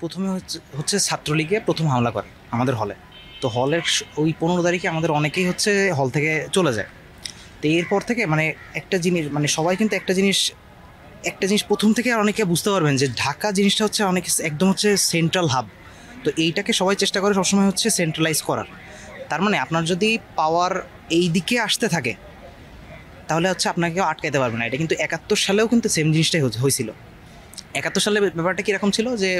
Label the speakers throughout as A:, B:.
A: প্রথমে হচ্ছে ছাত্রলীগে প্রথম হামলা করে আমাদের হলে। তো হলের ওই 15 তারিখে আমাদের অনেকেই হচ্ছে হল থেকে চলে যায়। তো এরপর থেকে মানে একটা জিনিস মানে সবাই কিন্তু একটা জিনিস প্রথম থেকে অনেকে বুঝতে পারবেন যে ঢাকা জিনিসটা হচ্ছে অনেক একদম হচ্ছে সেন্ট্রাল হাব। তো এইটাকে সবাই চেষ্টা করে সবসময় হচ্ছে সেন্ট্রালাইজ করার। তার মানে আপনার যদি পাওয়ার এই দিকে আসতে থাকে তাহলে হচ্ছে আপনাকে কেউ আটকাইতে পারবে না। এটা কিন্তু 71 সালেও কিন্তু সেম জিনিসটাই হয়েছিল। 71 সালে ব্যাপারটা কীরকম ছিল যে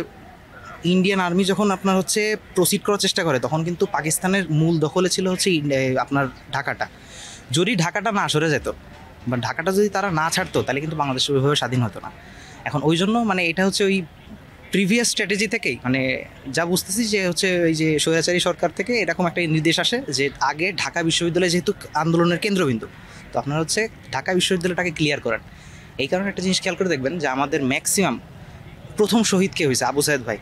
A: ইন্ডিয়ান আর্মি যখন আপনার হচ্ছে প্রসিড করার চেষ্টা করে তখন কিন্তু পাকিস্তানের মূল দখলে ছিল হচ্ছে আপনার ঢাকাটা। যদি ঢাকাটা না সরে যেত বা ঢাকাটা যদি তারা না ছাড়তো তাহলে কিন্তু বাংলাদেশ ওইভাবে স্বাধীন হতো না। এখন ওই জন্য মানে এটা হচ্ছে ওই প্রিভিয়াস স্ট্র্যাটেজি থেকেই মানে যা বুঝতেছি যে হচ্ছে ওই যে স্বৈরাচারী সরকার থেকে এরকম একটা নির্দেশ আসে যে আগে ঢাকা বিশ্ববিদ্যালয় যেহেতু আন্দোলনের কেন্দ্রবিন্দু, তো আপনারা হচ্ছে ঢাকা বিশ্ববিদ্যালয়টাকে ক্লিয়ার করেন। এই কারণে একটা জিনিস খেয়াল করে দেখবেন যে আমাদের ম্যাক্সিমাম প্রথম শহীদ কে হয়েছে আবু সাইদ ভাই।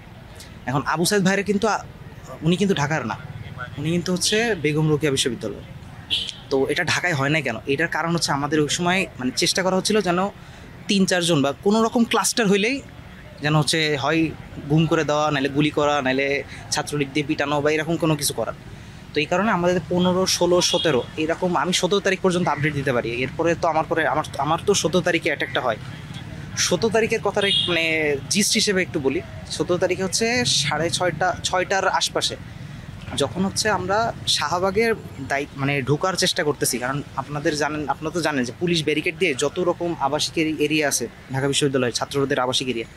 A: এখন আবু সাইদ ভাইয়ের কিন্তু উনি কিন্তু ঢাকার না, উনি কিন্তু হচ্ছে বেগম রোকেয়া বিশ্ববিদ্যালয়। তো এটা ঢাকায় হয় না কেন? এটার কারণ হচ্ছে আমাদের ওই সময় মানে চেষ্টা করা হচ্ছিল যেন 3-4 জন বা কোনো রকম ক্লাস্টার হইলেই যেন হচ্ছে হয় গুম করে দেওয়া, নাহলে গুলি করা, নাহলে ছাত্রলীগ দিয়ে পিটানো বা এরকম কোনো কিছু করার। তো এই কারণে আমাদের 15, 16, 17 এরকম আমি 17 তারিখ পর্যন্ত আপডেট দিতে পারি। এরপরে তো আমার তো 17 তারিখে অ্যাটাকটা হয়। 17 তারিখের কথাটা মানে জিস্ট হিসেবে একটু বলি। 17 তারিখে হচ্ছে 6:30-6টার আশপাশে যখন হচ্ছে আমরা শাহবাগের মানে ঢোকার চেষ্টা করতেছি, কারণ আপনারা তো জানেন যে পুলিশ ব্যারিকেড দিয়ে যত রকম আবাসিক এরিয়া আছে ঢাকা বিশ্ববিদ্যালয়ের ছাত্রদের আবাসিক এরিয়া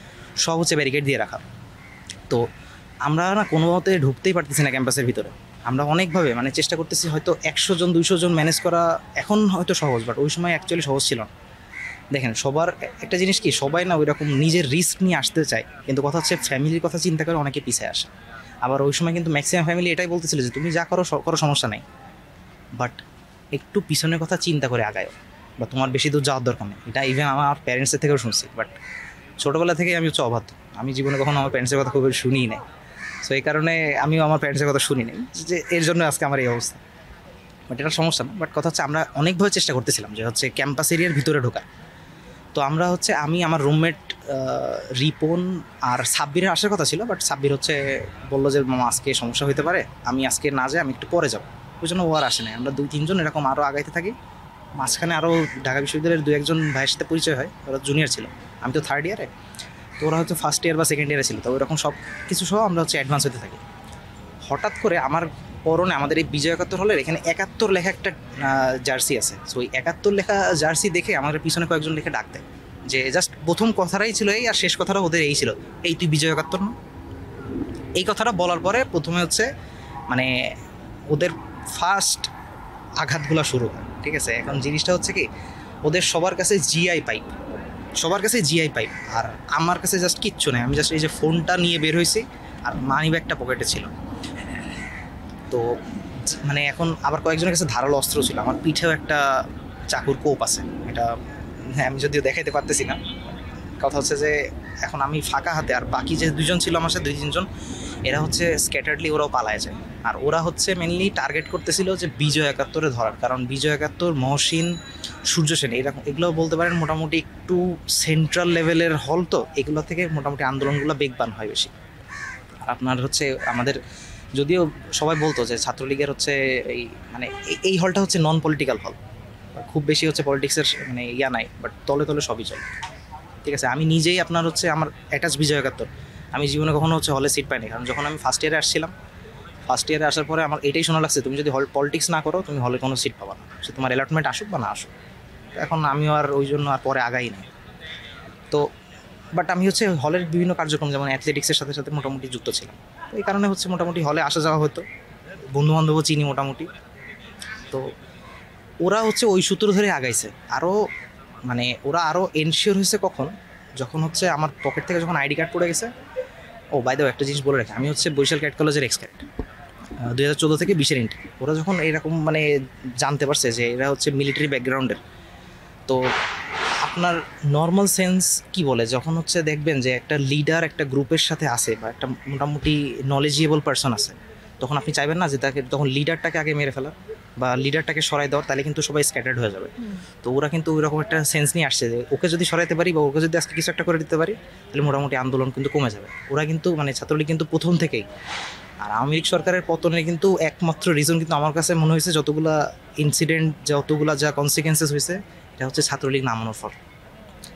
A: সব হচ্ছে ব্যারিকেড দিয়ে রাখা। তো আমরা না কোনো মতে ঢুকতেই পারতেছি না ক্যাম্পাসের ভিতরে। আমরা অনেকভাবে মানে চেষ্টা করতেছি, হয়তো 100 জন 200 জন ম্যানেজ করা এখন হয়তো সহজ, বাট ওই সময় অ্যাকচুয়ালি সহজ ছিল না। দেখেন সবার একটা জিনিস কি, সবাই না ওই রকম নিজের রিস্ক নিয়ে আসতে চায়, কিন্তু কথা হচ্ছে ফ্যামিলির কথা চিন্তা করে অনেকে পিছিয়ে আসে। আবার ওই সময় কিন্তু ম্যাক্সিমাম ফ্যামিলি এটাই বলতেছিল যে তুমি যা করো করো, সমস্যা নেই, বাট একটু পিছনের কথা চিন্তা করে আগায়, বা তোমার বেশি দূর যাওয়ার দরকার নেই। এটা ইভেন আমার প্যারেন্টসের থেকেও শুনছি। বাট ছোটোবেলা থেকে আমি হচ্ছে অবাধ্য, আমি জীবনে কখনো আমার প্যারেন্টসের কথা খুব শুনিই নাই। সো এই কারণে আমিও আমার প্যারেন্টসের কথা শুনি নাই, যে এর জন্য আজকে আমার এই অবস্থা। বাট এটা সমস্যা না। বাট কথা হচ্ছে আমরা অনেকভাবে চেষ্টা করতেছিলাম যে হচ্ছে ক্যাম্পাস এরিয়ার ভিতরে ঢোকা। তো আমরা হচ্ছে আমি আমার রুমমেট রিপন আর সাব্বিরের আসার কথা ছিল, বাট সাব্বির হচ্ছে বললো যে মামা আজকে সমস্যা হতে পারে, আমি আজকে না যাই, আমি একটু পরে যাবো। ওই জন্য ও আর আসে নাই। আমরা 2-3 জন এরকম আরও আগাইতে থাকি। মাঝখানে আরও ঢাকা বিশ্ববিদ্যালয়ের 2-1 জন ভাইয়ের সাথে পরিচয় হয়, ওরা জুনিয়র ছিল, আমি তো থার্ড ইয়ারে, তো ওরা হচ্ছে ফার্স্ট ইয়ার বা সেকেন্ড ইয়ারে ছিল। তো ওইরকম সব কিছু সহ আমরা হচ্ছে অ্যাডভান্স হতে থাকি। হঠাৎ করে আমার পরনে আমাদের এই বিজয় 71 হলের এখানে 71 লেখা একটা জার্সি আছে। সো ওই 71 লেখা জার্সি দেখে আমাদের পিছনে কয়েকজন লিখে ডাক দেয়, যে জাস্ট প্রথম কথাটাই ছিল এই, আর শেষ কথাটা ওদের এই ছিল, এই তুই বিজয় 71 না। এই কথাটা বলার পরে প্রথমে হচ্ছে মানে ওদের ফার্স্ট আঘাতগুলো শুরু হয়, ঠিক আছে। এখন জিনিসটা হচ্ছে কি, ওদের সবার কাছে জিআই পাইপ, আর আমার কাছে জাস্ট কিচ্ছু নেই। আমি জাস্ট এই যে ফোনটা নিয়ে বের হয়েছি আর মানি ব্যাগটা পকেটে ছিল। তো মানে এখন আবার কয়েকজনের কাছে ধারালো অস্ত্র ছিল। আমার পিঠেও একটা চাকুর কোপ আছে, এটা হ্যাঁ আমি যদিও দেখাইতে পারতেছি না। কথা হচ্ছে যে এখন আমি ফাঁকা হাতে, আর বাকি যে 2 জন ছিল আমার সাথে 2-3 জন, এরা হচ্ছে স্ক্যাটার্ডলি ওরাও পালায় যায়। আর ওরা হচ্ছে মেনলি টার্গেট করতেছিল যে বিজয় 71-এ ধরার, কারণ বিজয় 71, মহসিন, সূর্য সেন এরকম এগুলো বলতে পারেন মোটামুটি একটু সেন্ট্রাল লেভেলের হল, তো এগুলো থেকে মোটামুটি আন্দোলনগুলো বেগবান হয় বেশি। আর আপনার হচ্ছে আমাদের যদিও সবাই বলতো যে ছাত্রলীগের হচ্ছে এই মানে এই হলটা হচ্ছে নন পলিটিক্যাল হল, খুব বেশি হচ্ছে পলিটিক্সের মানে ইয়া নাই, বাট তলে তলে সবই চলে, ঠিক আছে। আমি নিজেই আপনার হচ্ছে আমার অ্যাটাচ বিজয় 71, আমি জীবনে কখনো হচ্ছে হলে সিট পাইনি। কারণ যখন আমি ফার্স্ট ইয়ারে আসছিলাম, ফার্স্ট ইয়ারে আসার পরে আমার এটাই শোনা লাগছে, তুমি যদি পলিটিক্স না করো তুমি হলে কোনো সিট পাবা না, সে তোমার অ্যালটমেন্ট আসুক বা না আসুক। এখন আমিও আর ওই জন্য আর পরে আগাই নাই। তো বাট আমি হচ্ছে হলের বিভিন্ন কার্যক্রম যেমন অ্যাথলেটিক্সের সাথে সাথে মোটামুটি যুক্ত ছিলাম। তো এই কারণে হচ্ছে মোটামুটি হলে আসা যাওয়া হতো, বন্ধুবান্ধবও চিনি মোটামুটি। তো ওরা হচ্ছে ওই সূত্র ধরে আগাইছে আরও, মানে ওরা আরও এনশিওর হয়েছে কখন, যখন হচ্ছে আমার পকেট থেকে যখন আইডি কার্ড পড়ে গেছে। ও বাই দ্য ওয়ে একটা জিনিস বলে রাখি, আমি হচ্ছে বরিশাল ক্যাট কলেজের এক্স ক্যাট, 2014 থেকে 20-এর ইন্টেক। ওরা যখন এরকম মানে জানতে পারছে যে এরা হচ্ছে মিলিটারি ব্যাকগ্রাউন্ডের, তো আপনার নর্মাল সেন্স কি বলে, যখন হচ্ছে দেখবেন যে একটা লিডার একটা গ্রুপের সাথে আছে বা একটা মোটামুটি নলেজেবল পারসন আছে, তখন আপনি চাইবেন না যে তাকে তখন লিডারটাকে আগে মেরে ফেলা, বা লিডারটাকে সরাই দেওয়ার, তাহলে কিন্তু সবাই স্ক্যাটার্ড হয়ে যাবে। তো ওরা কিন্তু ওই রকম একটা সেন্স নিয়ে আসছে যে ওকে যদি সরাইতে পারি বা ওকে যদি আজকে কিছু একটা করে দিতে পারি, তাহলে মোটামুটি আন্দোলন কিন্তু কমে যাবে। ওরা কিন্তু মানে ছাত্রলীগ কিন্তু প্রথম থেকেই, আর আওয়ামী লীগ সরকারের পতনে কিন্তু একমাত্র রিজন কিন্তু আমার কাছে মনে হয়েছে যতগুলা ইনসিডেন্ট, যতগুলা যা কনসিকুয়েন্সেস হয়েছে, এটা হচ্ছে ছাত্রলীগ নামানোর ফল।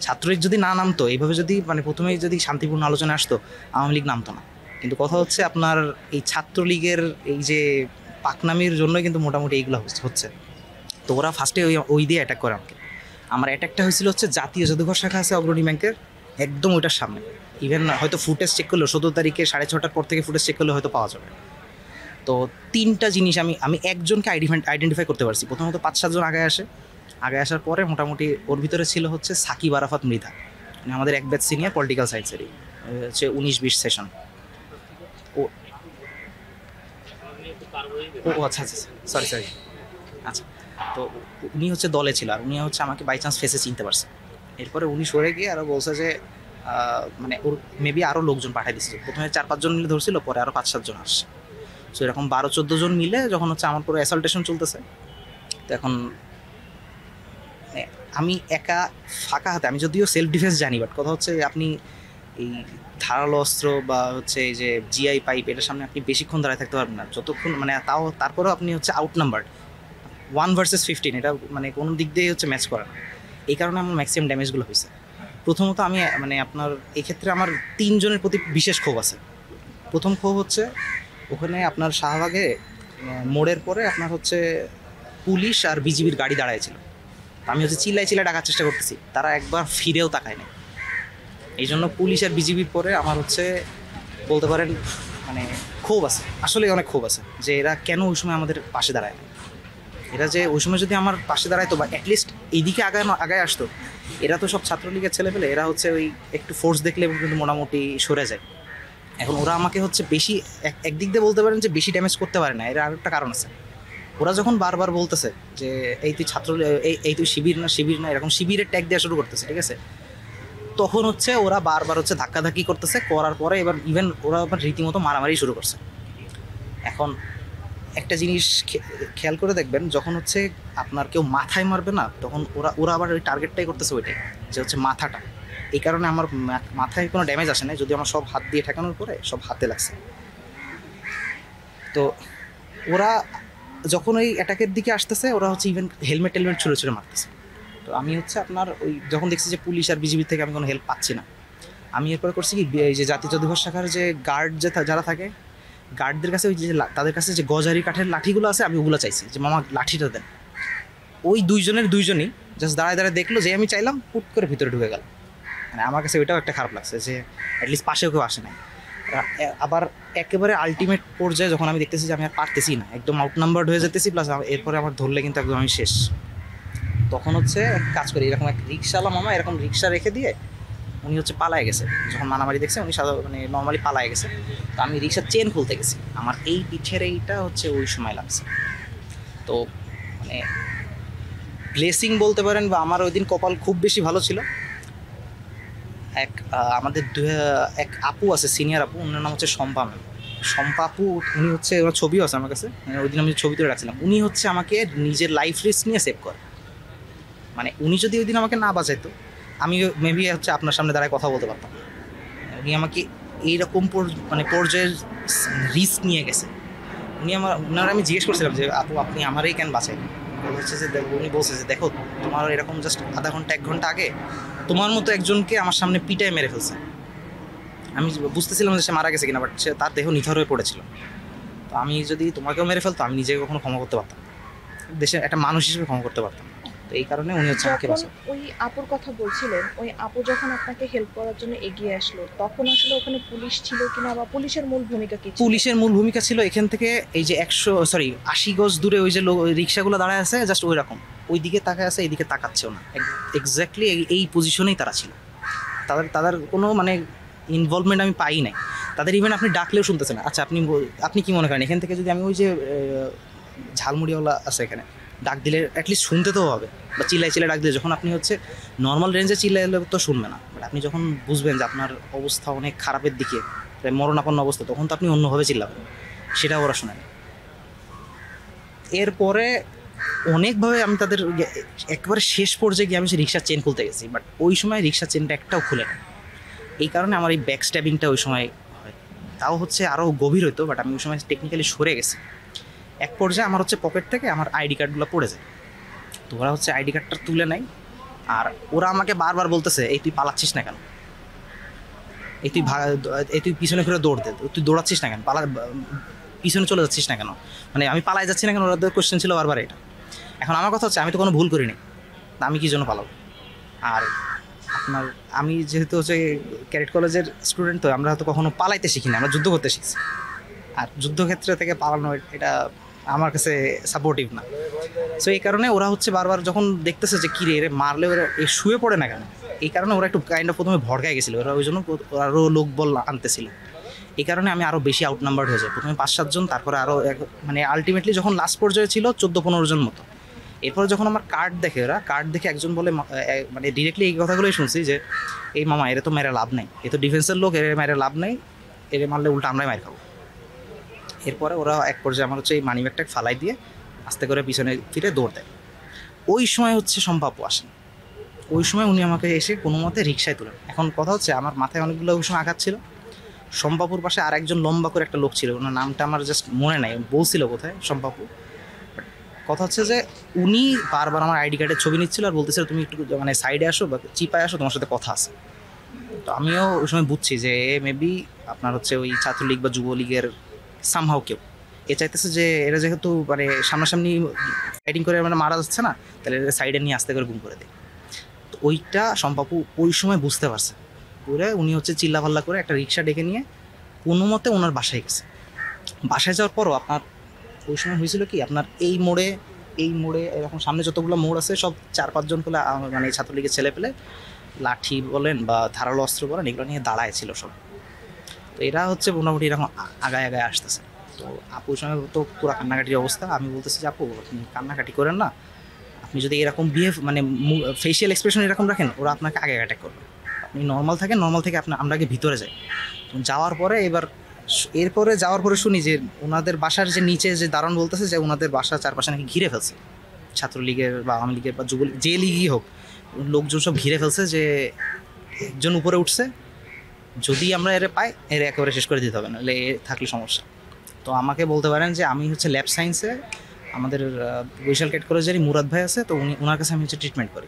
A: ছাত্রলীগ যদি না নামতো, এইভাবে যদি মানে প্রথমেই যদি শান্তিপূর্ণ আলোচনা আসতো, আওয়ামী লীগ নামতো না। কিন্তু কথা হচ্ছে আপনার এই ছাত্রলীগের এই যে পাকনামির জন্যই কিন্তু মোটামুটি এইগুলো হচ্ছে। তো ওরা ফার্স্টে ওই দিয়ে অ্যাটাক করে আমাকে। আমার অ্যাটাকটা হয়েছিল হচ্ছে জাতীয় জাদুঘর শাখা আছে অগ্রণী ব্যাংকের একদম ওইটার সামনে। ইভেন হয়তো ফুটেজ চেক করলেও 17 তারিখে 6:30টার পর থেকে ফুটেজ চেক করলে হয়তো পাওয়া যাবে। তো 3টা জিনিস আমি একজনকে আইডেন্টিফাই করতে পারছি। প্রথমত 5-7 জন আগে আসার পরে মোটামুটি ওর ভিতরে ছিল হচ্ছে সাকিব আরাফাত মৃধা, মানে আমাদের এক ব্যাচ সিনিয়র পলিটিক্যাল সায়েন্সেরই, হচ্ছে 19-20 সেশন। ও ও আচ্ছা আচ্ছা, সরি আচ্ছা। তো উনি হচ্ছে দলে ছিল, আর উনি হচ্ছে আমাকে বাই চান্স ফেসে চিনতে পারছে। এরপরে উনি সরে গিয়ে আরও বলছে যে মানে ওর মেবি আরও লোকজন পাঠিয়ে দিচ্ছে। প্রথমে 4-5 জন মিলে ধরছিল, পরে আরও 5-7 জন আসছে। সো এরকম 12-14 জন মিলে যখন হচ্ছে আমার পুরো অ্যাসাল্টেশন চলতেছে, তো এখন মানে আমি একা ফাঁকা হাতে, আমি যদিও সেলফ ডিফেন্স জানি, বাট কথা হচ্ছে আপনি এই ধারালো অস্ত্র বা হচ্ছে এই যে জিআই পাইপ, এটার সামনে আপনি বেশিক্ষণ দাঁড়ায় থাকতে পারবেন না যতক্ষণ, মানে তারপরেও আপনি হচ্ছে আউট নাম্বার 1 ভার্সেস 15, এটা মানে কোনো দিক দিয়ে হচ্ছে ম্যাচ করে না। এই কারণে আমার ম্যাক্সিমাম ড্যামেজগুলো হয়েছে। প্রথমত আমি মানে আপনার এক্ষেত্রে আমার 3 জনের প্রতি বিশেষ ক্ষোভ আছে। প্রথম ক্ষোভ হচ্ছে ওখানে আপনার শাহবাগে মোড়ের পরে আপনার হচ্ছে পুলিশ আর বিজিবির গাড়ি দাঁড়াইছিল। আমি হচ্ছে চিল্লাই ডাকার চেষ্টা করতেছি, তারা একবার ফিরেও তাকায় না। এই জন্য পুলিশ আর বিজিবির পরে আমার হচ্ছে বলতে পারেন মানে ক্ষোভ আছে, আসলে অনেক ক্ষোভ আছে যে এরা কেন ওই সময় আমাদের পাশে দাঁড়ায় না। এরা যে ওই সময় যদি আমার পাশে দাঁড়াইতো বা অ্যাটলিস্ট এইদিকে আগায় আসতো, এরা তো সব ছাত্রলীগের ছেলেপেলে, এরা হচ্ছে ওই একটু ফোর্স দেখলে কিন্তু মোটামুটি সরে যায়। এখন ওরা আমাকে হচ্ছে বেশি একদিক দিয়ে বলতে পারেন যে বেশি ড্যামেজ করতে পারে না, এর আর একটা কারণ আছে। ওরা যখন বারবার বলতেছে যে এই তুই এই তুই শিবির না এরকম শিবিরের ট্যাগ দেওয়া শুরু করতেছে, ঠিক আছে, তখন হচ্ছে ওরা বারবার হচ্ছে ধাক্কাধাক্কি করতেছে, করার পরে এবার ইভেন ওরা আবার রীতিমতো মারামারি শুরু করছে। এখন একটা জিনিস খেয়াল করে দেখবেন, যখন হচ্ছে আপনার কেউ মাথায় মারবে না, তখন ওরা আবার ওই টার্গেটটাই করতেছে ওইটাই, যে হচ্ছে মাথাটা। এই কারণে আমার মাথায় কোনো ড্যামেজ আসে না, যদি আমার সব হাত দিয়ে ঠেকানোর পরে সব হাতে লাগছে। তো ওরা যখন ওই অ্যাটাকের দিকে আসতেছে, ওরা হচ্ছে ইভেন হেলমেট ছুঁড়ে মারতেছে। তো আমি হচ্ছে আপনার ওই যখন দেখছি যে পুলিশ আর বিজিবি থেকে আমি কোনো হেল্প পাচ্ছি না, আমি এরপরে করছি কি, এই যে জাতীয় জাদুঘর শাখার যে গার্ড যারা থাকে, গার্ডদের কাছে ওই যে তাদের কাছে যে গজারি কাঠের লাঠিগুলো আছে, আমি ওগুলো চাইছি যে মামা লাঠিটা দেন। ওই দুইজনই জাস্ট দাঁড়ায় দেখলো যে আমি চাইলাম, পুট করে ভিতরে ঢুকে গেল। মানে আমার কাছে ওইটাও একটা খারাপ লাগছে যে অ্যাটলিস্ট পাশেও কেউ আসে নাই। আবার একেবারে আলটিমেট পর্যায়ে যখন আমি দেখতেছি যে আমি আর পারতেছি না, একদম আউট নাম্বারড হয়ে যেতেছি, প্লাস এরপরে আমার ধরলে কিন্তু একদম আমি শেষ, তখন হচ্ছে এক কাজ করি, এরকম এক রিক্সাওয়ালা মামা এরকম রিক্সা রেখে দিয়ে উনি হচ্ছে পালায় গেছে। যখন মারামারি দেখছে উনি মানে নর্মালি পালায় গেছে। তো আমি রিক্সার চেন খুলতে গেছি, আমার এই পিঠের এইটা হচ্ছে ওই সময় লাগছে। তো মানে ব্লেসিং বলতে পারেন, বা আমার ওই দিন কপাল খুব বেশি ভালো ছিল। আমাদের এক আপু আছে, সিনিয়র আপু, ওনার নাম হচ্ছে শম্পা আপু। উনি হচ্ছে, ওনার ছবিও আছে আমার কাছে, ওই দিন আমি ছবি তুলে রাখছিলাম। উনি হচ্ছে আমাকে নিজের লাইফ রিস্ক নিয়ে সেভ করে। মানে উনি যদি ওই দিন আমাকে না বাঁচাইতো, আমি মেবি হচ্ছে আপনার সামনে দাঁড়ায় কথা বলতে পারতাম। উনি আমাকে এইরকম মানে পর্যায়ের রিস্ক নিয়ে গেছে। ওনারা আমি জিজ্ঞেস করছিলাম যে আপু আপনি আমারই কেন বাঁচাইলেন। হচ্ছে যে উনি বলছে যে দেখো, তোমার এরকম জাস্ট আধা ঘন্টা 1 ঘন্টা আগে তোমার মতো একজনকে আমার সামনে পিটায় মেরে ফেলছে। আমি বুঝতেছিলাম যে সে মারা গেছে কিনা, বাট সে তার দেহ নিথর হয়ে পড়েছিল। তো আমি যদি তোমাকেও মেরে ফেলতো, আমি নিজেকে কখনো ক্ষমা করতে পারতাম, দেশের একটা মানুষ হিসেবে ক্ষমা করতে পারতাম। তো এই কারণে উনি হচ্ছে আমাকে বাঁচান।
B: ওই আপুর কথা বলছিলেন, ওই আপু যখন আপনাকে হেল্প করার জন্য এগিয়ে আসলো, তখন আসলে ওখানে পুলিশ ছিল কিনা, বা পুলিশের মূল ভূমিকা কি ছিল?
A: পুলিশের মূল ভূমিকা ছিল এখান থেকে এই যে 80 গজ দূরে ওই যে রিক্সাগুলো দাঁড়ায় আছে, জাস্ট ওই রকম ওই দিকে তাকায় আছে, এইদিকে তাকাচ্ছেও না, এক্স্যাক্টলি এই পজিশনেই তারা ছিল। তাদের কোনো মানে ইনভলভমেন্ট আমি পাই নাই। তাদের ইভেন আপনি ডাকলেও শুনতেছেন না। আচ্ছা আপনি কি মনে করেন, এখান থেকে যদি আমি ওই যে ঝালমুড়িওয়ালা আছে এখানে ডাক দিলে অ্যাটলিস্ট শুনতে তো হবে, বা চিল্লাই ডাক দিলে, যখন আপনি হচ্ছে নর্মাল রেঞ্জে চিল্লাইলে তো শুনবে না, বাট আপনি যখন বুঝবেন যে আপনার অবস্থা অনেক খারাপের দিকে, প্রায় মরণাপন্ন অবস্থা, তখন তো আপনি অন্যভাবে চিল্লাবেন, সেটা ওরা শোনেন। এরপরে অনেকভাবে আমি তাদের একেবারে শেষ পর্যায়ে গিয়ে আমি সে রিক্সার চেন খুলতে গেছি, বাট ওই সময় রিক্সার চেনটা একটাও খুলে না। এই কারণে আমার এই ব্যাক স্ট্যাবিংটা ওই সময় হয়। তাও হচ্ছে আরও গভীর হতো, বাট আমি ওই সময় টেকনিক্যালি সরে গেছি। এক পর্যায়ে আমার হচ্ছে পকেট থেকে আমার আইডি কার্ডগুলো পড়ে যায়। তো ওরা হচ্ছে আইডি কার্ডটা তুলে নেয়, আর ওরা আমাকে বারবার বলতেছে, এই তুই পালাচ্ছিস না কেন, এই তুই পিছনে ঘুরে দৌড় দে, তুই দৌড়াচ্ছিস না কেন, পিছনে চলে যাচ্ছিস না কেন, মানে আমি পালাই যাচ্ছি না কেন, ওদের কোশ্চেন ছিল বারবার এটা। এখন আমার কথা হচ্ছে আমি তো কোনো ভুল করিনি, তা আমি কী জন্য পালাবো? আর আপনার আমি যেহেতু হচ্ছে ক্যাডেট কলেজের স্টুডেন্ট, তো আমরা হয়তো কখনো পালাইতে শিখিনি, আমরা যুদ্ধ করতে শিখছি। আর যুদ্ধক্ষেত্র থেকে পালানো এটা আমার কাছে সাপোর্টিভ না। সো এই কারণে ওরা হচ্ছে বারবার যখন দেখতেছে যে কী রে এরে মারলে ওরা এ শুয়ে পড়ে না কেন, এই কারণে ওরা একটু কাইন্ড অফ প্রথমে ভড়কায় গেছিলো, ওরা ওই জন্য আরও লোকবল আনতেছিল। এই কারণে আমি আরও বেশি আউটনাম্বার্ড হয়ে যাই, প্রথমে 5-7 জন, তারপরে আরও মানে আলটিমেটলি যখন লাস্ট পর্যায়ে ছিল 14-15 জন মতো। এরপর যখন আমার কার্ড দেখে, ওরা কার্ড দেখে একজন বলে, মানে ডিরেক্টলি এই কথাগুলোই শুনছি যে এই মামা এর তো মেরে লাভ নেই, এ তো ডিফেন্সের লোক, এর মেরে লাভ নেই, এর মারলে উল্টা আমরাই মার খাবো। এরপরে ওরা এক পর্যায়ে আমার হচ্ছে এই মানি ব্যাগটা ফালাই দিয়ে আস্তে করে পিছনে ফিরে দৌড় দেয়। ওই সময় হচ্ছে সম্পাপ্য আসেন, ওই সময় উনি আমাকে এসে কোনো মতে রিক্সায় তোলেন। এখন কথা হচ্ছে আমার মাথায় অনেকগুলো ওই সময় আঘাত ছিল। সম্পাপুর পাশে আর একজন লম্বা করে একটা লোক ছিল, ওনার নামটা আমার জাস্ট মনে নাই, বলছিল কোথায় সম্পাপু। কথা হচ্ছে যে উনি বারবার আমার আইডি কার্ডের ছবি নিচ্ছিল আর বলতেছিল তুমি একটু মানে সাইডে আসো বা চিপায় আসো, তোমার সাথে কথা আছে। তো আমিও ওই সময় বুঝছি যে মেবি আপনার হচ্ছে ওই ছাত্রলীগ বা যুবলীগের সামহাও কেউ এ চাইতেছে যে এরা যেহেতু মানে সামনাসামনি ফাইটিং করে মানে মারা যাচ্ছে না, তাহলে সাইডে নিয়ে আস্তে করে গুম করে দেয়। তো ওইটা সম্পাপু ওই সময় বুঝতে পারছে, করে উনি হচ্ছে চিল্লাপাল্লা করে একটা রিক্সা ডেকে নিয়ে কোনো মতে ওনার বাসায় গেছে। বাসায় যাওয়ার পরও আপনার ওই সময় হয়েছিল কি, আপনার এই মোড়ে এরকম সামনে যতগুলো মোড় আছে সব 4-5 জন করে মানে ছাত্রলীগের ছেলে পেলে লাঠি বলেন বা ধারালো অস্ত্র বলেন এগুলো নিয়ে দাঁড়ায় ছিল সব। তো এরা হচ্ছে মোটামুটি এরকম আগায় আসতেছে। তো আপুর সময় তো পুরো কান্নাকাটির অবস্থা। আমি বলতেছি যে আপু আপনি কান্নাকাটি করেন না, আপনি যদি এরকম বিহেভ মানে ফেসিয়াল এক্সপ্রেশন এরকম রাখেন, ওরা আপনাকে আগে অ্যাটাক করবে। আপনি নর্মাল থাকেন, নর্মাল থেকে আমরা আগে ভিতরে যাই। যাওয়ার পরে এরপরে যাওয়ার পরে শুনি যে ওনাদের বাসার যে নিচে যে দারোয়ান বলতেছে যে ওনাদের বাসার চারপাশে নাকি ঘিরে ফেলছে ছাত্রলীগের বা আওয়ামী লীগের বা যুবলীগ যে লিগই হোক, লোকজন সব ঘিরে ফেলছে, যে একজন উপরে উঠছে, যদি আমরা এর পাই এর একেবারে শেষ করে দিতে হবে, নাহলে এ থাকলে সমস্যা। তো আমাকে বলতে পারেন যে আমি হচ্ছে ল্যাব সায়েন্সে আমাদের বরিশাল ক্যাডেট কলেজেরই মুরাদ ভাই আছে, তো ওনার কাছে আমি হচ্ছে ট্রিটমেন্ট করি।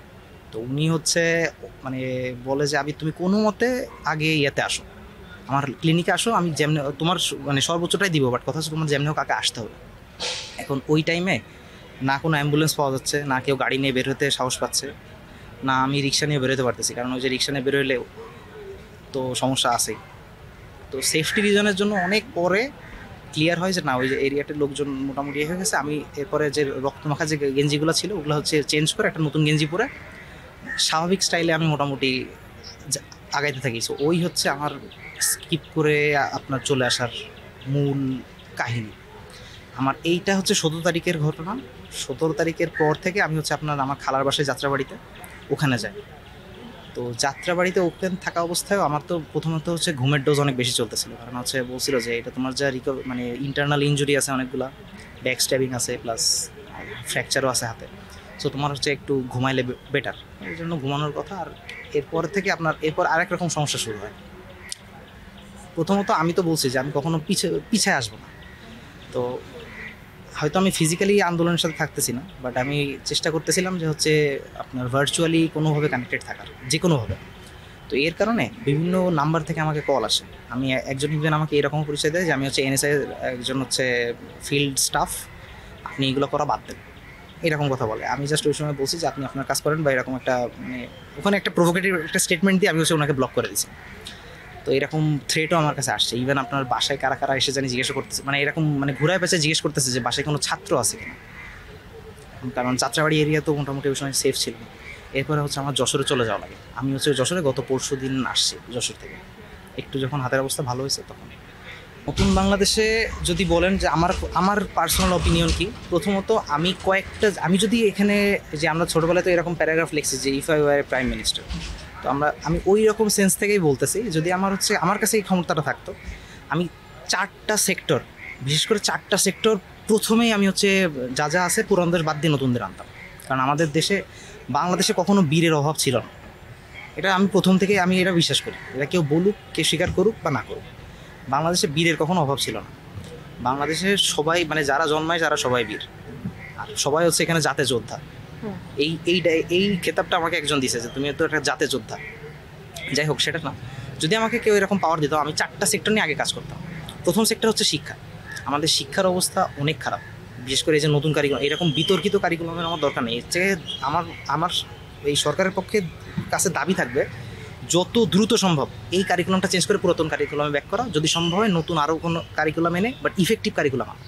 A: তো উনি হচ্ছে মানে বলে যে আমি তুমি কোনো মতে আগে ইয়েতে আসো, আমার ক্লিনিকে আসো, আমি যেমনি তোমার মানে সর্বোচ্চটাই দিব, বাট কথা হচ্ছে তোমার যেমনি হোক আগে আসতে হবে। এখন ওই টাইমে না কোনো অ্যাম্বুলেন্স পাওয়া যাচ্ছে, না কেউ গাড়ি নিয়ে বের হতে সাহস পাচ্ছে, না আমি রিক্সা নিয়ে বেরোতে পারতেছি, কারণ ওই যে রিক্সা নিয়ে বেরোলেও তো সমস্যা আছেই। তো সেফটি রিজনের জন্য অনেক পরে ক্লিয়ার হয় যে না ওই যে এরিয়াটির লোকজন মোটামুটি হয়ে গেছে। আমি এরপরে যে রক্তমাখা যে গেঞ্জিগুলো ছিল ওগুলো হচ্ছে চেঞ্জ করে একটা নতুন গেঞ্জি পরে স্বাভাবিক স্টাইলে আমি মোটামুটি আগাইতে থাকি। সো ওই হচ্ছে আমার স্কিপ করে আপনার চলে আসার মূল কাহিনী। আমার এইটা হচ্ছে 17 তারিখের ঘটনা। 17 তারিখের পর থেকে আমি হচ্ছে আপনার আমার খালার বাসায় যাত্রাবাড়িতে ওখানে যাই। তো যাত্রাবাড়িতে ওপেন থাকা অবস্থায়ও আমার তো প্রথমত হচ্ছে ঘুমের ডোজ অনেক বেশি চলতেছিল, কারণ হচ্ছে বলছিল যে এটা তোমার যা মানে ইন্টারনাল ইনজুরি আছে অনেকগুলা, ব্যাক স্ট্যাবিং আছে, প্লাস ফ্র্যাকচারও আছে হাতে। সো তোমার হচ্ছে একটু ঘুমাইলে বেটার, এই জন্য ঘুমানোর কথা। আর এরপর থেকে আপনার এরপর আরেক রকম সমস্যা শুরু হয়। প্রথমত আমি তো বলছি যে আমি কখনো পিছিয়ে আসবো না। তো হয়তো আমি ফিজিক্যালি আন্দোলনের সাথে থাকতেছি না, বাট আমি চেষ্টা করতেছিলাম যে হচ্ছে আপনার ভার্চুয়ালি কোনোভাবে কানেক্টেড থাকার, যে কোনোভাবে। তো এর কারণে বিভিন্ন নাম্বার থেকে আমাকে কল আসে। আমি একজন ইভেন আমাকে এরকম পরিচয় দেয় যে আমি হচ্ছে এনএসআই একজন হচ্ছে ফিল্ড স্টাফ, আপনি এগুলো করা বাদ দেন, এরকম কথা বলে। আমি জাস্ট ওই সময় বলছি যে আপনি আপনার কাজ করেন, বা এরকম একটা মানে ওখানে একটা প্রভোকেটিভ একটা স্টেটমেন্ট দিয়ে আমি হচ্ছে ওনাকে ব্লক করে দিয়েছি। তো এরকম থ্রেটও আমার কাছে আসছে। ইভেন আপনার বাসায় কারা কারা এসে জানি জিজ্ঞেস করতেছে, মানে এরকম মানে ঘুরায় পেঁচে জিজ্ঞেস করতেছে যে বাসায় কোনো ছাত্র আছে কিনা, কারণ যাত্রাবাড়ি এরিয়া তো মোটামুটি ওই সময় সেফ ছিল। এরপরে হচ্ছে আমার যশোরে চলে যাওয়া লাগে। আমি হচ্ছে যশোরে গত পরশু দিন আসছি যশোর থেকে, একটু যখন হাতের অবস্থা ভালো হয়েছে তখন। নতুন বাংলাদেশে যদি বলেন যে আমার পার্সোনাল অপিনিয়ন কি, প্রথমত আমি যদি এখানে যে আমরা ছোটোবেলায় তো এরকম প্যারাগ্রাফ লিখছি যে if I were prime minister, তো আমি ওই রকম সেন্স থেকেই বলতেছি, যদি আমার কাছে এই ক্ষমতাটা থাকতো, আমি 4টা সেক্টর, বিশেষ করে 4টা সেক্টর প্রথমেই আমি হচ্ছে যা যা আছে পুরানদের বাদ দিয়ে নতুনদের আনতাম, কারণ আমাদের দেশে বাংলাদেশে কখনো বীরের অভাব ছিল না। এটা আমি প্রথম থেকে আমি এটা বিশ্বাস করি, এটা কেউ বলুক, কেউ স্বীকার করুক বা না করুক, বাংলাদেশে বীরের কখনো অভাব ছিল না। বাংলাদেশের সবাই মানে যারা জন্মায় যারা সবাই বীর, আর সবাই হচ্ছে এখানে জাতে যোদ্ধা।
B: হুম।
A: এই খেতাবটা আমাকে একজন দিছে যে তুমি তো একটা জাতে যোদ্ধা। যাই হোক, সেটা না, যদি আমাকে কেউ এরকম পাওয়ার দিত, আমি 4টা সেক্টর নিয়ে আগে কাজ করতাম। প্রথম সেক্টর হচ্ছে শিক্ষা। আমাদের শিক্ষার অবস্থা অনেক খারাপ, বিশেষ করে এই যে নতুন কারিকুলাম, এরকম বিতর্কিত কারিকুলামের আমার দরকার নেই। এর থেকে আমার আমার এই সরকারের পক্ষে কাছে দাবি থাকবে যত দ্রুত সম্ভব এই কারিকুলামটা চেঞ্জ করে পুরাতন কারিকুলামে ব্যাক করা, যদি সম্ভব হয় নতুন আরও কোনো কারিকুলাম এনে, বাট ইফেক্টিভ কারিকুলাম আনা।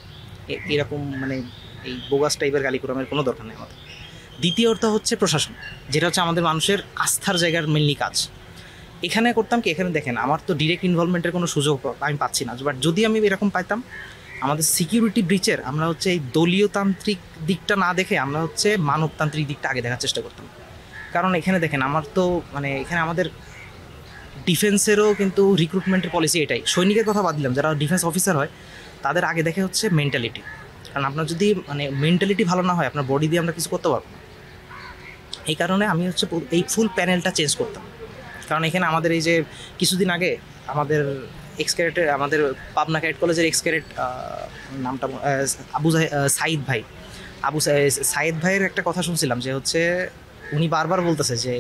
A: এরকম মানে এই বোগাস টাইপের কারিকুলামের কোনো দরকার নেই আমাদের। দ্বিতীয়ত হচ্ছে প্রশাসন, যেটা হচ্ছে আমাদের মানুষের আস্থার জায়গার মেনলি কাজ। এখানে করতাম কি, এখানে দেখেন আমার তো ডিরেক্ট ইনভলভমেন্টের কোনো সুযোগ আমি পাচ্ছি না, বাট যদি আমি এরকম পাইতাম, আমাদের সিকিউরিটি ব্রিচের আমরা হচ্ছে এই দলীয়তান্ত্রিক দিকটা না দেখে আমরা হচ্ছে মানবতান্ত্রিক দিকটা আগে দেখার চেষ্টা করতাম। কারণ এখানে দেখেন আমার তো মানে এখানে আমাদের ডিফেন্সেরও কিন্তু রিক্রুটমেন্টের পলিসি এটাই। সৈনিকের কথা বাদ দিলাম, যারা ডিফেন্স অফিসার হয় তাদের আগে দেখে হচ্ছে মেন্টালিটি। কারণ আপনার যদি মানে মেন্টালিটি ভালো না হয়, আপনার বডি দিয়ে আমরা কিছু করতে পারবো না। এই কারণে আমি হচ্ছে এই ফুল প্যানেলটা চেঞ্জ করতাম। কারণ এখানে আমাদের এই যে কিছুদিন আগে আমাদের এক্সক্যারেটের, আমাদের পাবনা ক্যাডেট কলেজের এক্সক্যারেট নামটা সাইদ ভাই, সাইদ ভাইয়ের একটা কথা শুনছিলাম যে হচ্ছে উনি বারবার বলতেছে যে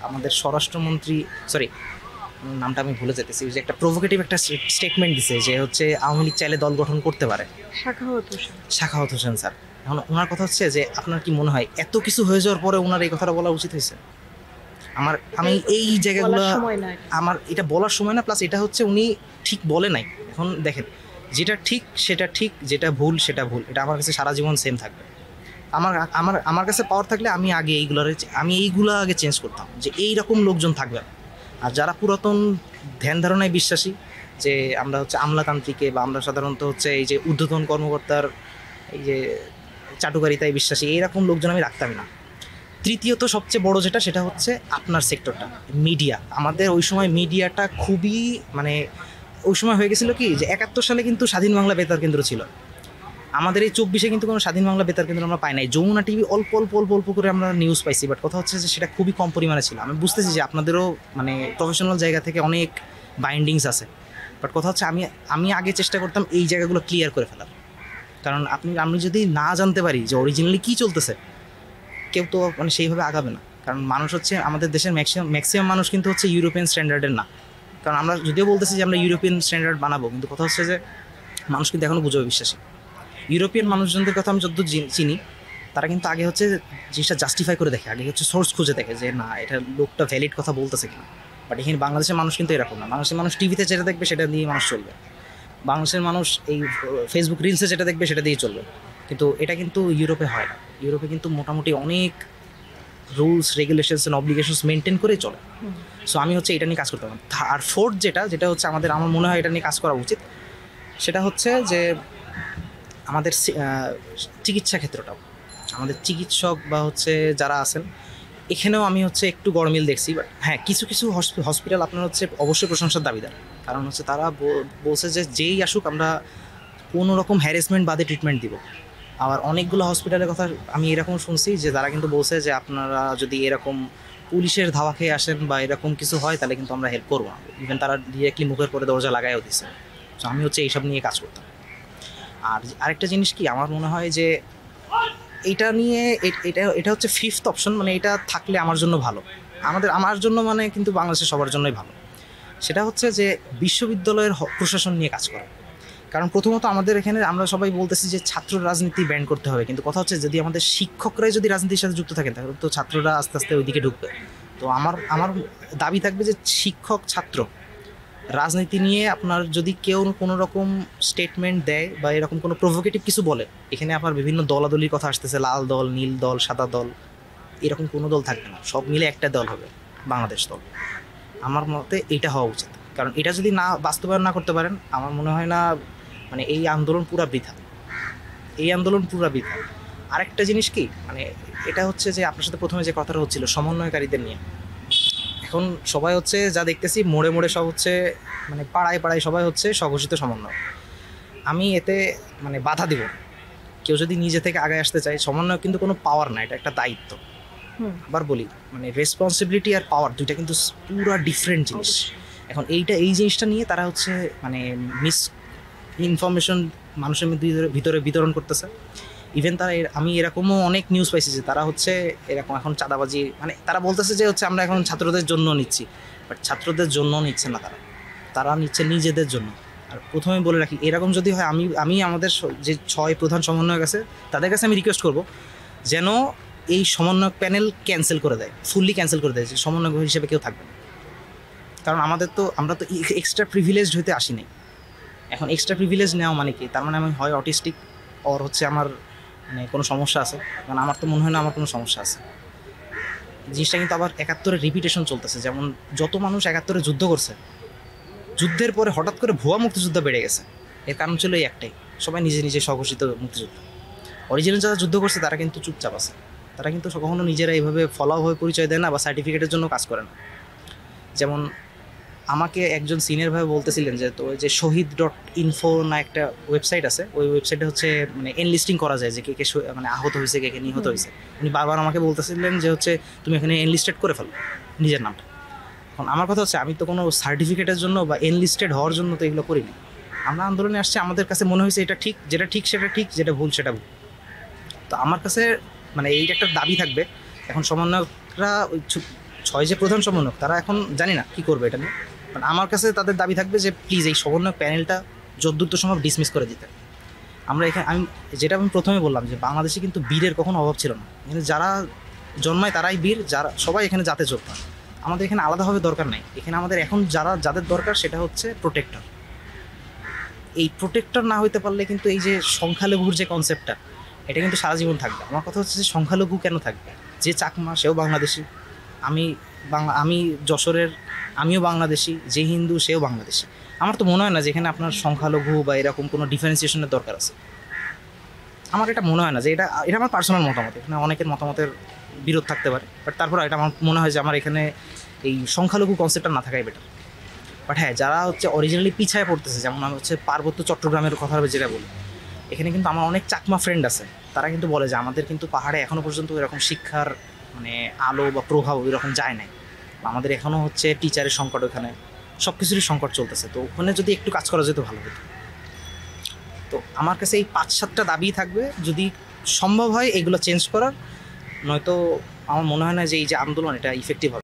A: আমাদের স্বরাষ্ট্রমন্ত্রী, সরি নামটা আমি ভুলে যেতেছি, যে একটা প্রভোকেটিভ একটা স্টেটমেন্ট দিছে যে হচ্ছে আওয়ামী লীগ চাইলে দল গঠন করতে পারে। শাখাওয়াত হোসেন স্যার। এখন ওনার কথা হচ্ছে যে আপনার কি মনে হয় এত কিছু হয়ে যাওয়ার পরে ওনার এই কথাটা বলা উচিত হয়েছে? আমি এই জায়গাগুলো আমার এটা বলার সময় না, প্লাস এটা হচ্ছে উনি ঠিক বলে নাই। এখন দেখেন, যেটা ঠিক সেটা ঠিক, যেটা ভুল সেটা ভুল, এটা আমার কাছে সারা জীবন সেম থাকবে। আমার আমার আমার কাছে পাওয়ার থাকলে আমি আগে এইগুলো আগে চেঞ্জ করতাম, যে এই রকম লোকজন থাকবে না। আর যারা পুরাতন ধ্যান ধারণায় বিশ্বাসী যে আমরা হচ্ছে আমলাতান্ত্রিকে বা আমরা সাধারণত হচ্ছে এই যে ঊর্ধ্বতন কর্মকর্তার এই যে চাটুকারিতায় বিশ্বাসী, এইরকম লোকজন আমি রাখতামই না। তৃতীয়ত সবচেয়ে বড় যেটা, সেটা হচ্ছে আপনার সেক্টরটা মিডিয়া। আমাদের ওই সময় মিডিয়াটা খুবই মানে ওই সময় হয়ে গেছিলো কি, যে 71 সালে কিন্তু স্বাধীন বাংলা বেতার কেন্দ্র ছিল, আমাদের এই 24-এ কিন্তু কোনো স্বাধীন বাংলা বেতার কেন্দ্র আমরা পাই নাই। যমুনা টিভি অল্প অল্প অল্প অল্প করে আমরা নিউজ পাইছি, বাট কথা হচ্ছে যে সেটা খুবই কম পরিমাণে ছিল। আমি বুঝতেছি যে আপনাদেরও মানে প্রফেশনাল জায়গা থেকে অনেক বাইন্ডিংস আছে, বাট কথা হচ্ছে আমি আগে চেষ্টা করতাম এই জায়গাগুলো ক্লিয়ার করে ফেলার। কারণ আমি যদি না জানতে পারি যে অরিজিনালি কী চলতেছে, কেউ তো মানে সেইভাবে আগাবে না। কারণ মানুষ হচ্ছে আমাদের দেশের ম্যাক্সিমাম মানুষ কিন্তু হচ্ছে ইউরোপিয়ান স্ট্যান্ডার্ডের না। কারণ আমরা যদিও বলতেছি যে আমরা ইউরোপিয়ান স্ট্যান্ডার্ড বানাবো, কিন্তু কথা হচ্ছে যে মানুষ কিন্তু এখনও বুঝবে বিশ্বাসী। ইউরোপিয়ান মানুষজনদের কথা আমি যতদূর চিনি, তারা কিন্তু আগে হচ্ছে জিনিসটা জাস্টিফাই করে দেখে, আগে হচ্ছে সোর্স খুঁজে দেখে যে না এটা লোকটা ভ্যালিড কথা বলতেছে কিনা। বাট এখানে বাংলাদেশের মানুষ কিন্তু এরকম না। বাংলাদেশের মানুষ টিভিতে যেটা দেখবে সেটা দিয়ে মানুষ চলবে, বাংলাদেশের মানুষ এই ফেসবুক রিলসে যেটা দেখবে সেটা দিয়েই চলবে। কিন্তু এটা কিন্তু ইউরোপে হয় না। ইউরোপে কিন্তু মোটামুটি অনেক rules regulations and obligations maintain করে চলে। সো আমি হচ্ছে এটা নিয়ে কাজ করতে পারবো। আর ফোর্থ যেটা হচ্ছে আমার মনে হয় এটা নিয়ে কাজ করা উচিত, সেটা হচ্ছে যে আমাদের চিকিৎসা ক্ষেত্রটাও, আমাদের চিকিৎসক বা হচ্ছে যারা আছেন এখানেও আমি হচ্ছে একটু গরমিল দেখছি। বাট হ্যাঁ, কিছু কিছু হসপিটাল আপনার হচ্ছে অবশ্যই প্রশংসার দাবিদার। কারণ হচ্ছে তারা বলছে যে যেই আসুক আমরা কোনো রকম হ্যারাসমেন্ট বাদে ট্রিটমেন্ট দিব। আবার অনেকগুলো হসপিটালের কথা আমি এরকম শুনছি যে তারা কিন্তু বলছে যে আপনারা যদি এরকম পুলিশের ধাওয়া খেয়ে আসেন বা এরকম কিছু হয় তাহলে কিন্তু আমরা হেল্প করবো না। ইভেন তারা ডিরেক্টলি মুখের পরে দরজা লাগাইও দিচ্ছে। তো আমি হচ্ছে এইসব নিয়ে কাজ করতাম। আর আরেকটা জিনিস কি, আমার মনে হয় যে এটা নিয়ে এটা হচ্ছে ফিফথ অপশন, মানে এটা থাকলে আমার জন্য ভালো, আমার জন্য মানে কিন্তু বাংলাদেশের সবার জন্যই ভালো। সেটা হচ্ছে যে বিশ্ববিদ্যালয়ের প্রশাসন নিয়ে কাজ করা। কারণ প্রথমত আমাদের এখানে আমরা সবাই বলতেছি যে ছাত্র রাজনীতি ব্যান করতে হবে, কিন্তু কথা হচ্ছে যদি আমাদের শিক্ষকরাই যদি রাজনীতির সাথে যুক্ত থাকেন তাহলে তো ছাত্ররা আস্তে আস্তে ওইদিকে ঢুকবে। তো আমার দাবি থাকবে যে শিক্ষক ছাত্র রাজনীতি নিয়ে আপনার যদি কেউ কোনো রকম স্টেটমেন্ট দেয় বা এরকম কোনো প্রভোকেটিভ কিছু বলে, এখানে আপনার বিভিন্ন দলাদলির কথা আসতেছে, লাল দল, নীল দল, সাদা দল, এরকম কোনো দল থাকবে না, সব মিলে একটা দল হবে, বাংলাদেশ দল। আমার মতে এটা হওয়া উচিত। কারণ এটা যদি না বাস্তবায়ন না করতে পারেন, আমার মনে হয় না মানে এই আন্দোলন পুরা বৃথা। আরেকটা জিনিস কি, মানে এটা হচ্ছে যে আপনার সাথে প্রথমে যে কথাটা হচ্ছিল সমন্বয়কারীদের নিয়ে, এখন সবাই হচ্ছে যা দেখতেছি মোড়ে মোড়ে সব হচ্ছে মানে পাড়ায় পাড়ায় সবাই হচ্ছে স্বঘোষিত সমন্বয়। আমি এতে মানে বাধা দিব। কেউ যদি নিজে থেকে আগে আসতে চায়, সমন্বয় কিন্তু কোনো পাওয়ার না, এটা একটা দায়িত্ব।
B: হুম।
A: আবার বলি, মানে রেসপন্সিবিলিটি আর পাওয়ার দুইটা কিন্তু পুরো ডিফারেন্ট জিনিস।
B: অবশ্যই।
A: এখন এই জিনিসটা নিয়ে তারা হচ্ছে মানে মিস ইনফরমেশন মানুষের ভিতরে বিতরণ করতেছে। ইভেন তারা আমি এরকমও অনেক নিউজ পাইছি যে তারা হচ্ছে এরকম এখন চাঁদাবাজি, মানে তারা বলতেছে যে হচ্ছে আমরা এখন ছাত্রদের জন্য নিচ্ছি, বাট ছাত্রদের জন্য নিচ্ছে না, তারা নিচ্ছে নিজেদের জন্য। আর প্রথমে বলে রাখি, এরকম যদি হয়, আমি আমাদের যে 6 প্রধান সমন্বয়ক আছে তাদের কাছে আমি রিকোয়েস্ট করব যেন এই সমন্বয়ক প্যানেল ক্যান্সেল করে দেয়, ফুললি ক্যান্সেল করে দেয়, যে সমন্বয়ক হিসেবে কেউ থাকবে না। কারণ আমরা তো এক্সট্রা প্রিভিলেজড হইতে আসি নাই। এখন এক্সট্রা প্রিভিলেজ নেওয়া মানে কি? তার মানে আমি হয় অটিস্টিক, ওর হচ্ছে আমার মানে কোনো সমস্যা আছে। কারণ আমার তো মনে হয় না আমার কোনো সমস্যা আছে। জিনিসটা কিন্তু আবার 71-এর রিপিটেশন চলতেছে। যেমন যত মানুষ 71-এ যুদ্ধ করছে, যুদ্ধের পরে হঠাৎ করে ভুয়া মুক্তিযুদ্ধ বেড়ে গেছে। এর কারণ ছিল এই একটাই, সবাই নিজে নিজে স্বঘোষিত মুক্তিযুদ্ধ। অরিজিনাল যারা যুদ্ধ করছে তারা কিন্তু চুপচাপ আছে, তারা কিন্তু কখনো নিজেরা এইভাবে ফলোভাবে পরিচয় দেয় না বা সার্টিফিকেটের জন্য কাজ করে না। যেমন আমাকে একজন সিনিয়রভাবে বলতেছিলেন যে তো যে শহীদ.info না একটা ওয়েবসাইট আছে, ওই ওয়েবসাইটে হচ্ছে মানে এনলিস্টিং করা যায় যে কে কে মানে আহত হয়েছে, কে কে নিহত হয়েছে। উনি বারবার আমাকে বলতেছিলেন যে হচ্ছে তুমি এখানে এনলিস্টেড করে ফেলো নিজের নামটা। এখন আমার কথা হচ্ছে, আমি তো কোনো সার্টিফিকেটের জন্য বা এনলিস্টেড হওয়ার জন্য তো এগুলো করিনি। আমরা আন্দোলনে আসছি, আমাদের কাছে মনে হয়েছে এটা ঠিক, যেটা ঠিক সেটা ঠিক, যেটা ভুল সেটা ভুল। তো আমার কাছে মানে এইটা একটা দাবি থাকবে। এখন সমন্বয়করা ওই 6 যে প্রধান সমন্বয়ক, তারা এখন জানি না কী করবে এটা নিয়ে। মানে আমার কাছে তাদের দাবি থাকবে যে প্লিজ এই সমন্বয়ক প্যানেলটা যদ্দূর সম্ভব ডিসমিস করে দিতে। আমরা এখানে আমি প্রথমে বললাম যে বাংলাদেশে কিন্তু বীরের কখনো অভাব ছিল না। এখানে যারা জন্মায় তারাই বীর, যারা সবাই এখানে জাতে যোদ্ধা। আমাদের এখানে আলাদাভাবে দরকার নাই। এখানে আমাদের এখন যাদের দরকার সেটা হচ্ছে প্রোটেক্টর। এই প্রোটেক্টর না হইতে পারলে কিন্তু এই যে সংখ্যালঘুর যে কনসেপ্টটা, এটা কিন্তু সারা জীবন থাকবে। আমার কথা হচ্ছে যে সংখ্যালঘু কেন থাকবে? যে চাকমা সেও বাংলাদেশি, আমি যশোরের, আমিও বাংলাদেশি, যে হিন্দু সেও বাংলাদেশি। আমার তো মনে হয় না যে এখানে আপনার সংখ্যালঘু বা এরকম কোনো ডিফারেন্সিয়েশনের দরকার আছে। আমার এটা মনে হয় না যে এটা আমার পার্সোনাল মতামত। এখানে অনেকের মতামতের বিরোধ থাকতে পারে, বাট তারপর এটা আমার মনে হয় যে আমার এখানে এই সংখ্যালঘু কনসেপ্টটা না থাকাই বেটার। বাট হ্যাঁ, যারা হচ্ছে অরিজিনালি পিছায় পড়তেছে, যেমন আমি হচ্ছে পার্বত্য চট্টগ্রামের কথা যেটা বলি, এখানে কিন্তু আমার অনেক চাকমা ফ্রেন্ড আছে, তারা কিন্তু বলে যে আমাদের কিন্তু পাহাড়ে এখনও পর্যন্ত এরকম শিক্ষার মানে আলো বা প্রভাব ওইরকম যায় নাই। আমাদের এখনও হচ্ছে টিচারের সংকট, ওখানে সব কিছুরই সংকট চলতেছে। তো ওখানে যদি একটু কাজ করা যেত ভালো হতো। তো আমার কাছে এই 5-7টা দাবি থাকবে, যদি সম্ভব হয় এগুলো চেঞ্জ করার, নয়তো আমার মনে হয় না যে এই যে আন্দোলন এটা ইফেক্টিভ হবে।